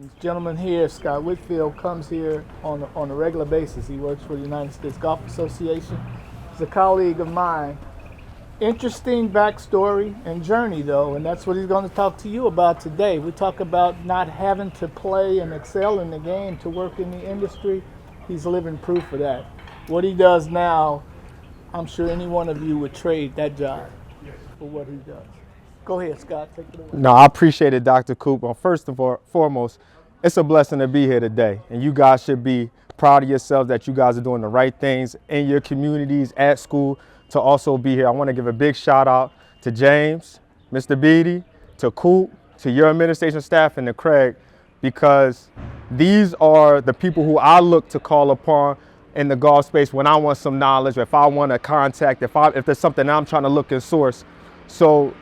This gentleman here, Scott Whitfield, comes here on a regular basis. He works for the United States Golf Association. He's a colleague of mine. Interesting backstory and journey, though, and that's what he's going to talk to you about today. We talk about not having to play and excel in the game to work in the industry. He's living proof of that. What he does now, I'm sure any one of you would trade that job for what he does. Go ahead, Scott. Take it away. No, I appreciate it, Dr. Coop. Well, first and foremost, it's a blessing to be here today. And you guys should be proud of yourselves that you guys are doing the right things in your communities, at school, to also be here. I want to give a big shout out to James, Mr. Beatty, to Coop, to your administration staff, and to Craig, because these are the people who I look to call upon in the golf space when I want some knowledge, if I want to contact, if there's something I'm trying to look and source. So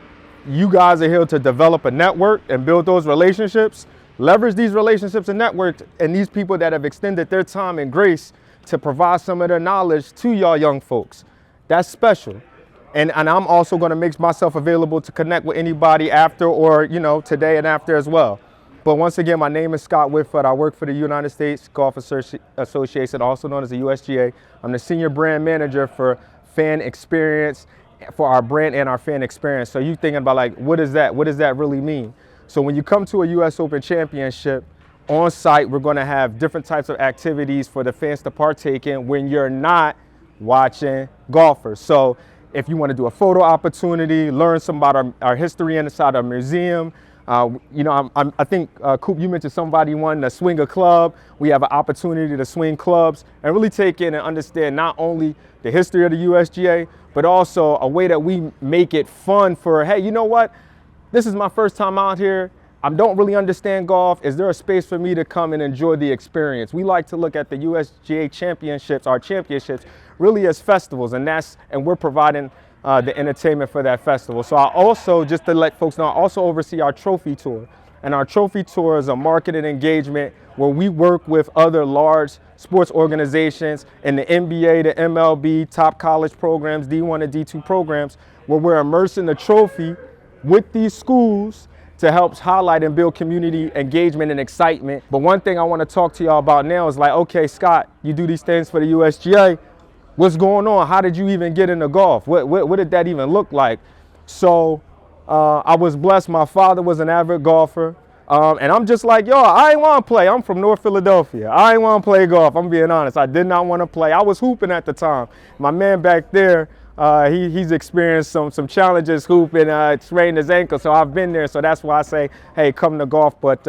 you guys are here to develop a network and build those relationships, leverage these relationships and networks, and these people that have extended their time and grace to provide some of their knowledge to y'all young folks. That's special. And I'm also going to make myself available to connect with anybody after or, today and after as well. But once again, my name is Scott Whitfield. I work for the United States Golf Association, also known as the USGA. I'm the Senior Brand Manager for fan experience, for our brand and our fan experience. So you thinking about like, what is that? What does that really mean? So when you come to a US Open Championship, on site, we're going to have different types of activities for the fans to partake in when you're not watching golfers. So if you want to do a photo opportunity, learn some about our history inside our museum. I think, Coop, you mentioned somebody wanting to swing a club. We have an opportunity to swing clubs and really take in and understand not only the history of the USGA, but also a way that we make it fun for, hey, you know what? This is my first time out here. I don't really understand golf. Is there a space for me to come and enjoy the experience? We like to look at the USGA championships, our championships, really as festivals, and we're providing the entertainment for that festival. So I also, just to let folks know, I also oversee our trophy tour. And our trophy tour is a marketing engagement where we work with other large sports organizations in the NBA, the MLB, top college programs, D1 and D2 programs, where we're immersing the trophy with these schools to help highlight and build community engagement and excitement. But one thing I want to talk to y'all about now is like, okay, Scott, you do these things for the USGA. What's going on? How did you even get into golf? What did that even look like? So I was blessed. My father was an avid golfer. And I'm just like, yo, I ain't want to play. I'm from North Philadelphia. I ain't want to play golf. I'm being honest. I did not want to play. I was hooping at the time. My man back there, he's experienced some challenges hooping, sprained his ankle. So I've been there. So that's why I say, hey, come to golf. But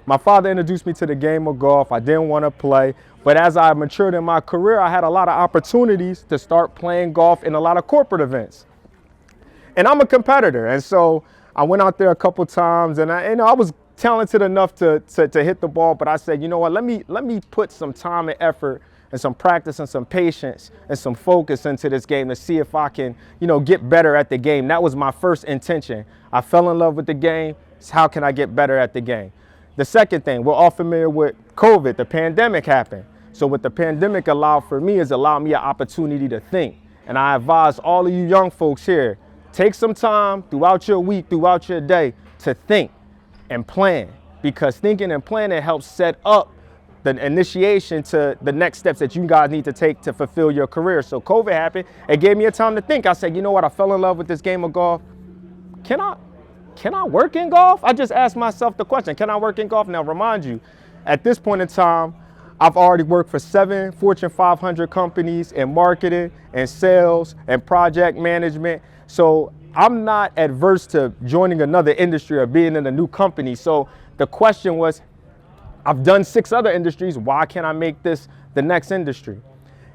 my father introduced me to the game of golf. I didn't want to play. But as I matured in my career, I had a lot of opportunities to start playing golf in a lot of corporate events. And I'm a competitor. And so I went out there a couple times, and I was talented enough to hit the ball. But I said, you know what, let me put some time and effort and some practice and some patience and some focus into this game to see if I can, get better at the game. That was my first intention. I fell in love with the game. So how can I get better at the game? The second thing, we're all familiar with COVID. The pandemic happened. So what the pandemic allowed for me is allow me an opportunity to think. And I advise all of you young folks here, take some time throughout your week, throughout your day to think and plan, because thinking and planning helps set up the initiation to the next steps that you guys need to take to fulfill your career. So COVID happened. It gave me a time to think. I said, you know what? I fell in love with this game of golf. Can I work in golf? I just asked myself the question, can I work in golf? Now, remind you, at this point in time, I've already worked for 7 Fortune 500 companies in marketing and sales and project management. So I'm not adverse to joining another industry or being in a new company. So the question was, I've done 6 other industries. Why can't I make this the next industry?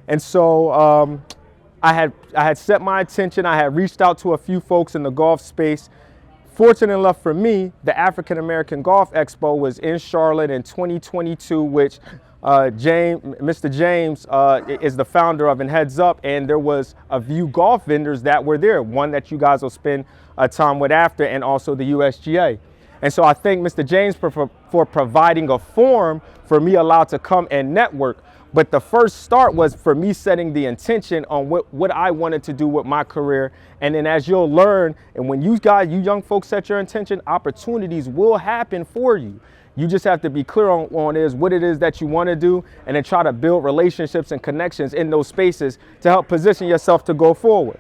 And so I had set my attention. I had reached out to a few folks in the golf space. Fortunate enough for me, the African American Golf Expo was in Charlotte in 2022, which Mr. James is the founder of and heads up, and there was a few golf vendors that were there, one that you guys will spend time with after, and also the USGA. And so I thank Mr. James for providing a forum for me allowed to come and network. But the first start was for me setting the intention on what I wanted to do with my career. And then as you'll learn, and when you young folks set your intention, opportunities will happen for you. You just have to be clear on what it is that you want to do, and then try to build relationships and connections in those spaces to help position yourself to go forward.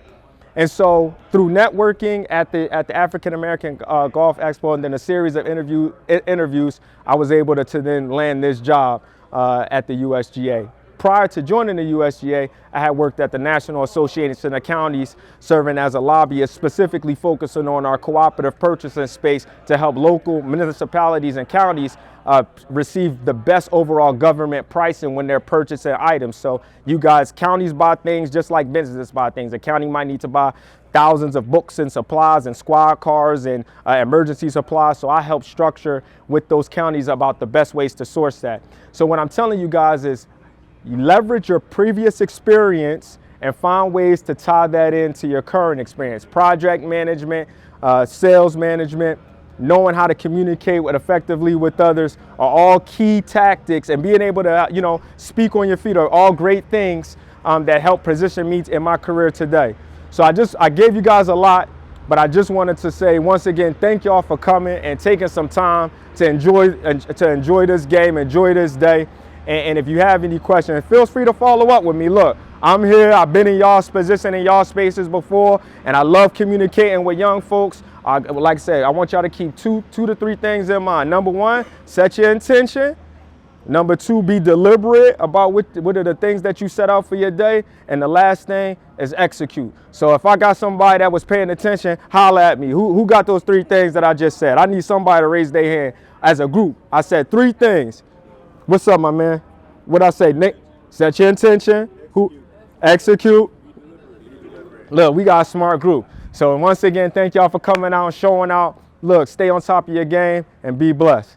And so through networking at the African American Golf Expo, and then a series of interviews, I was able to then land this job at the USGA. Prior to joining the USGA, I had worked at the National Association of Counties, serving as a lobbyist, specifically focusing on our cooperative purchasing space to help local municipalities and counties receive the best overall government pricing when they're purchasing items. So you guys, counties buy things just like businesses buy things. A county might need to buy thousands of books and supplies and squad cars and emergency supplies. So I help structure with those counties about the best ways to source that. So what I'm telling you guys is, you leverage your previous experience and find ways to tie that into your current experience. Project management, sales management, knowing how to communicate effectively with others are all key tactics, and being able to, speak on your feet are all great things that help position me in my career today. So I gave you guys a lot, but I just wanted to say once again, thank y'all for coming and taking some time to enjoy this game, enjoy this day. And if you have any questions, feel free to follow up with me. Look, I'm here. I've been in y'all's position, in y'all spaces before, and I love communicating with young folks. Like I said, I want y'all to keep two to three things in mind. Number one, set your intention. Number two, be deliberate about what are the things that you set out for your day. And the last thing is execute. So if I got somebody that was paying attention, holler at me. Who got those three things that I just said? I need somebody to raise their hand. As a group, I said three things. What's up, my man? What I say, Nick? Set your intention. Execute. Look, we got a smart group. So once again, thank y'all for coming out and showing out. Look, stay on top of your game and be blessed.